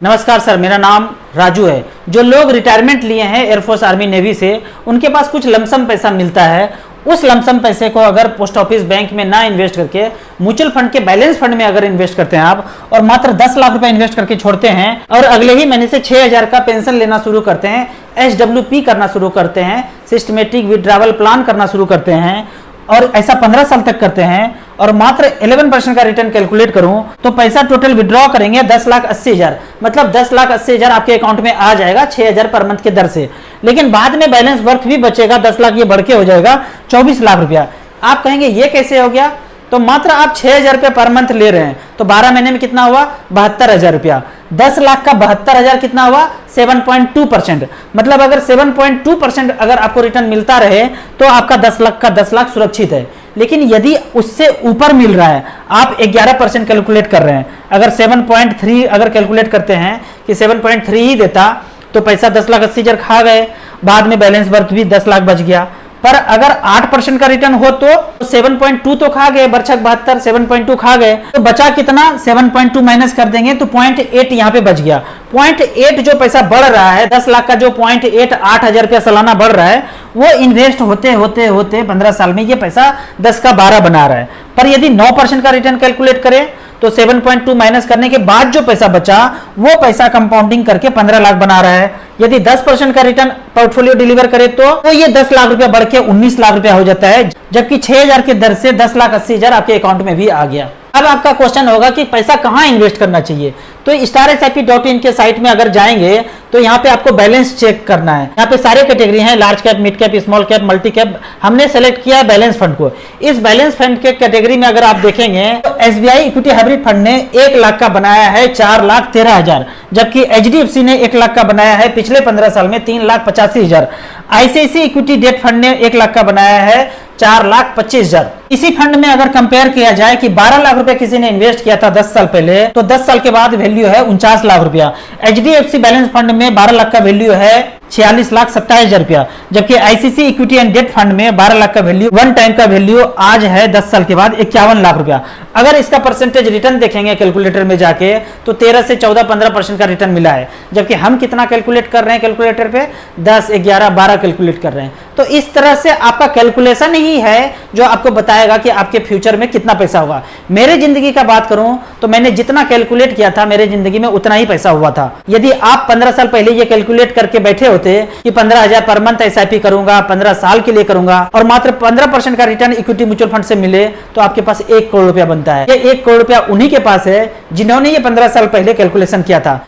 नमस्कार सर, मेरा नाम राजू है। जो लोग रिटायरमेंट लिए हैं एयरफोर्स आर्मी नेवी से, उनके पास कुछ लमसम पैसा मिलता है। उस लमसम पैसे को अगर पोस्ट ऑफिस बैंक में ना इन्वेस्ट करके म्यूचुअल फंड के बैलेंस फंड में अगर इन्वेस्ट करते हैं आप, और मात्र 10 लाख रुपए इन्वेस्ट करके छोड़ते हैं और अगले ही महीने से 6,000 का पेंशन लेना शुरू करते हैं, SWP करना शुरू करते हैं, सिस्टमेटिक विड्रावल प्लान करना शुरू करते हैं और ऐसा 15 साल तक करते हैं और मात्र 11% का रिटर्न कैलकुलेट करूं तो पैसा टोटल विड्रॉ करेंगे 10,80,000, मतलब 10,80,000 आपके अकाउंट में आ जाएगा 6,000 पर मंथ के दर से। लेकिन बाद में बैलेंस वर्थ भी बचेगा 10 लाख, ये बढ़ के हो जाएगा 24 लाख रुपया। आप कहेंगे ये कैसे हो गया? तो मात्र आप 6,000 रुपये पर मंथ ले रहे हैं तो 12 महीने में कितना हुआ? 72,000 रुपया। 10 लाख का 72,000 कितना हुआ? 7.2%। मतलब अगर 7.2% अगर आपको रिटर्न मिलता रहे तो आपका 10 लाख का 10 लाख सुरक्षित है। लेकिन यदि उससे ऊपर मिल रहा है, आप 11% कैलकुलेट कर रहे हैं, अगर 7.3 अगर कैलकुलेट करते हैं कि 7.3 ही देता तो पैसा 10,80,000 खा गए, बाद में बैलेंस वर्थ भी 10 लाख बच गया। पर अगर 8% का रिटर्न हो तो 7.2 तो खा गए, बरछक 72 7.2 खा गए, तो बचा कितना? 7.2 माइनस कर देंगे तो 0.8 यहाँ पे बच गया। 0.8 जो पैसा बढ़ रहा है, 10 लाख का जो 0.8 8,000 रुपया सालाना बढ़ रहा है, वो इन्वेस्ट होते होते होते 15 साल में ये पैसा 10 का 12 बना रहा है। पर यदि 9% का रिटर्न कैलकुलेट करें तो 7.2 माइनस करने के बाद जो पैसा बचा वो पैसा कंपाउंडिंग करके 15 लाख बना रहा है। यदि 10% का रिटर्न पोर्टफोलियो डिलीवर करे तो ये 10 लाख रुपया बढ़ के 19 लाख रुपया हो जाता है, जबकि 6,000 के दर से 10,80,000 आपके अकाउंट में भी आ गया। अब आपका क्वेश्चन होगा कि पैसा कहां इन्वेस्ट करना चाहिए? तो StarSIP.in के साइट में अगर जाएंगे तो यहाँ पे आपको बैलेंस चेक करना है। यहाँ पे सारे कैटेगरी हैं, large cap, mid cap, small cap, multi cap. हमने सेलेक्ट किया बैलेंस फंड को। इस बैलेंस फंड के कैटेगरी में अगर आप देखेंगे तो SBI इक्विटी हाइब्रिड फंड ने 1 लाख का बनाया है 4,13,000, जबकि HDFC ने 1 लाख का बनाया है पिछले 15 साल में 3,85,000। ICICI इक्विटी डेट फंड ने 1 लाख का बनाया है 4,25,000। इसी फंड में अगर कंपेयर किया जाए कि 12 लाख रुपए किसी ने इन्वेस्ट किया था 10 साल पहले, तो 10 साल के बाद वैल्यू है 49 लाख रुपया। HDFC बैलेंस फंड में 12 लाख का वैल्यू है 46,27,000 रुपया, जबकि ICICI equity and debt fund में 12 लाख का वैल्यू, वन टाइम का वैल्यू आज है 10 साल के बाद 51 लाख रुपया। अगर इसका परसेंटेज रिटर्न देखेंगे कैलकुलेटर में जाके तो 13 से 14-15% का रिटर्न मिला है, जबकि हम कितना कैलकुलेट कर रहे हैं कैलकुलेटर पे? 10, 11, 12 कैलकुलेट कर रहे हैं। तो इस तरह से आपका कैलकुलेशन ही है जो आपको बताएगा कि आपके फ्यूचर में कितना पैसा होगा। मेरे जिंदगी का बात करूं तो मैंने जितना कैलकुलेट किया था मेरे जिंदगी में उतना ही पैसा हुआ था। यदि आप 15 साल पहले ये कैलकुलेट करके बैठे होते कि 15,000 पर मंथ SIP करूंगा, 15 साल के लिए करूंगा और मात्र 15% का रिटर्न इक्विटी म्यूचुअल फंड से मिले, तो आपके पास 1 करोड़ रुपया बनता है। ये 1 करोड़ रुपया उन्हीं के पास है जिन्होंने ये 15 साल पहले कैलकुलेशन किया था।